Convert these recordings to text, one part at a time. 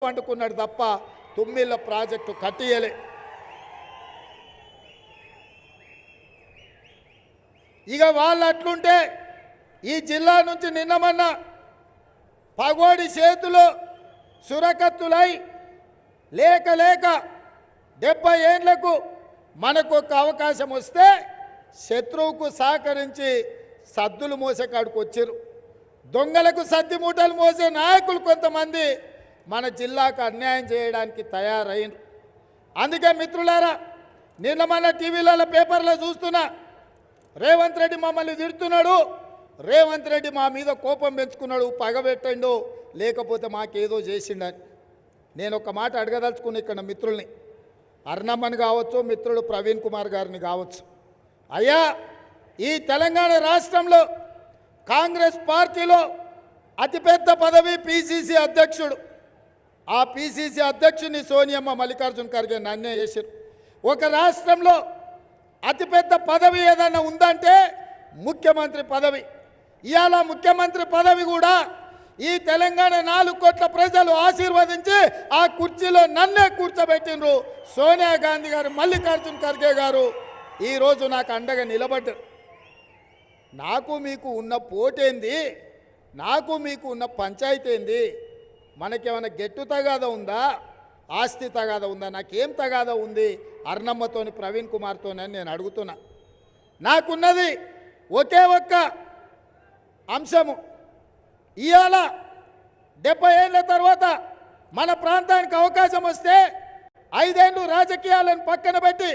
వండుకున్నాడు తప్ప తుమ్మిళ్ళ ప్రాజెక్టు కట్టియలే. ఇక వాళ్ళు అట్లుంటే ఈ జిల్లా నుంచి నిన్నమన్న పగోడి చేతులు సురకత్తులై లేక లేక 70 ఏళ్లకు మనకు ఒక అవకాశం వస్తే శత్రువుకు సహకరించి సద్దులు మోసే కాడికి వచ్చారు. దొంగలకు సద్ది మూటలు మోసే నాయకులు కొంతమంది మన జిల్లాకు అన్యాయం చేయడానికి తయారైన. అందుకే మిత్రులారా, నిన్న మన టీవీలలో పేపర్లో చూస్తున్నా, రేవంత్ రెడ్డి మమ్మల్ని తిడుతున్నాడు, రేవంత్ రెడ్డి మా మీద కోపం పెంచుకున్నాడు, పగబెట్టండు, లేకపోతే మాకేదో చేసిండని. నేను ఒక మాట అడగదలుచుకున్న ఇక్కడ మిత్రుల్ని, అర్ణమ్మని కావచ్చు, మిత్రుడు ప్రవీణ్ కుమార్ గారిని కావచ్చు, అయ్యా ఈ తెలంగాణ రాష్ట్రంలో కాంగ్రెస్ పార్టీలో అతిపెద్ద పదవి పిసిసి అధ్యక్షుడు. ఆ పిసిసి అధ్యక్షుని సోనియమ్మ మల్లికార్జున ఖర్గే నన్నే చేశారు. ఒక రాష్ట్రంలో అతిపెద్ద పదవి ఏదన్నా ఉందంటే ముఖ్యమంత్రి పదవి. ఇవాళ ముఖ్యమంత్రి పదవి కూడా ఈ తెలంగాణ 4 కోట్ల ప్రజలు ఆశీర్వదించి ఆ కుర్చీలో నన్నే కూర్చోబెట్టినరు. సోనియా గాంధీ గారు, మల్లికార్జున ఖర్గే గారు ఈరోజు నాకు అండగా నిలబడ్డారు. నాకు మీకు ఉన్న పోటేంది, నాకు మీకు ఉన్న పంచాయతీ ఏంది? మనకేమైనా గెట్టు తగాదా ఉందా, ఆస్తి తగాదా ఉందా? నాకేం తగాదా ఉంది అర్ణమ్మతోని, ప్రవీణ్ కుమార్తోనని నేను అడుగుతున్నా. నాకున్నది ఒకే ఒక్క అంశము, ఇవాళ 70 ఏళ్ళ తర్వాత మన ప్రాంతానికి అవకాశం వస్తే 5 ఏళ్ళు రాజకీయాలను పక్కన పెట్టి,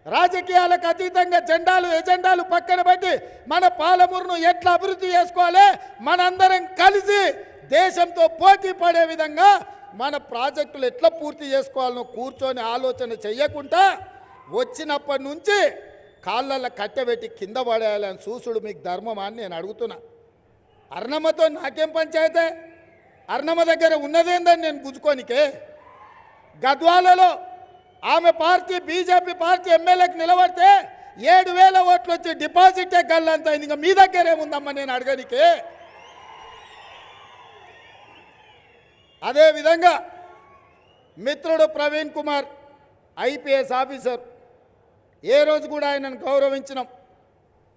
రాజకీయాలకు అతీతంగా ఎజెండాలు పక్కన పెట్టి మన పాలమూరును ఎట్లా అభివృద్ధి చేసుకోవాలి, మనందరం కలిసి దేశంతో పోటీ పడే విధంగా మన ప్రాజెక్టులు ఎట్లా పూర్తి చేసుకోవాలనో కూర్చొని ఆలోచన చెయ్యకుండా వచ్చినప్పటి నుంచి కాళ్ళల్లో కట్టెబెట్టి కింద పడేయాలని చూసుడు మీకు ధర్మమా అని నేను అడుగుతున్నా. అర్ణమ్మతో నాకేం పంచాయతే? అర్ణమ్మ దగ్గర ఉన్నదేందని నేను గుంజుకోనికే. గద్వాలలో ఆమె పార్టీ బీజేపీ పార్టీ ఎమ్మెల్యేకి నిలబడితే 7,000 ఓట్లు వచ్చి డిపాజిటే గల్లంత అయింది. ఇంకా మీ దగ్గర ఏముందమ్మా నేను అడగనికే. అదేవిధంగా మిత్రుడు ప్రవీణ్ కుమార్ ఐపీఎస్ ఆఫీసర్, ఏ రోజు కూడా ఆయనను గౌరవించినాం.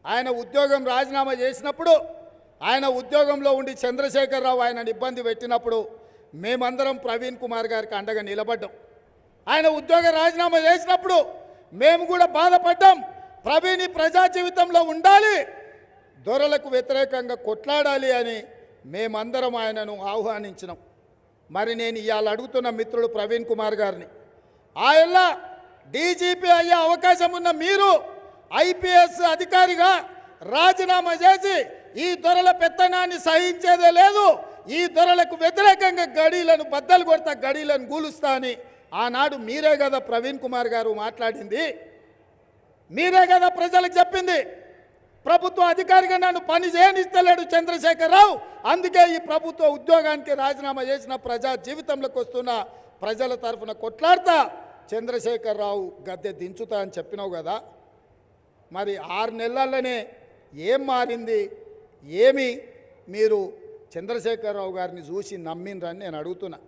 ఆయన ఉద్యోగం రాజీనామా చేసినప్పుడు, ఆయన ఉద్యోగంలో ఉండి చంద్రశేఖరరావు ఆయనను ఇబ్బంది పెట్టినప్పుడు మేమందరం ప్రవీణ్ కుమార్ గారికి అండగా నిలబడ్డాం. ఆయన ఉద్యోగ రాజీనామా చేసినప్పుడు మేము కూడా బాధపడ్డాం. ప్రవీణ్ ప్రజా జీవితంలో ఉండాలి, దొరలకు వ్యతిరేకంగా కొట్లాడాలి అని మేమందరం ఆయనను ఆహ్వానించినాం. మరి నేను ఇవాళ అడుగుతున్న మిత్రుడు ప్రవీణ్ కుమార్ గారిని, ఆయన డీజీపీ అయ్యే అవకాశం ఉన్న మీరు ఐపీఎస్ అధికారిగా రాజీనామా చేసి ఈ దొరల పెత్తనాన్ని సహించేదే లేదు, ఈ దొరలకు వ్యతిరేకంగా గడీలను బద్దలు కొడతా, గడీలను గూలుస్తా అని ఆనాడు మీరే కదా ప్రవీణ్ కుమార్ గారు మాట్లాడింది, మీరే కదా ప్రజలకు చెప్పింది. ప్రభుత్వ అధికారిగా నన్ను పని చేయనిస్తలేడు చంద్రశేఖరరావు, అందుకే ఈ ప్రభుత్వ ఉద్యోగానికి రాజీనామా చేసిన ప్రజా జీవితంలోకి వస్తున్న ప్రజల తరఫున కొట్లాడతా చంద్రశేఖరరావు గద్దె దించుతా అని చెప్పినావు కదా. మరి 6 నెలల్లోనే ఏం మారింది? ఏమి మీరు చంద్రశేఖరరావు గారిని చూసి నమ్మినరని నేను అడుగుతున్నా.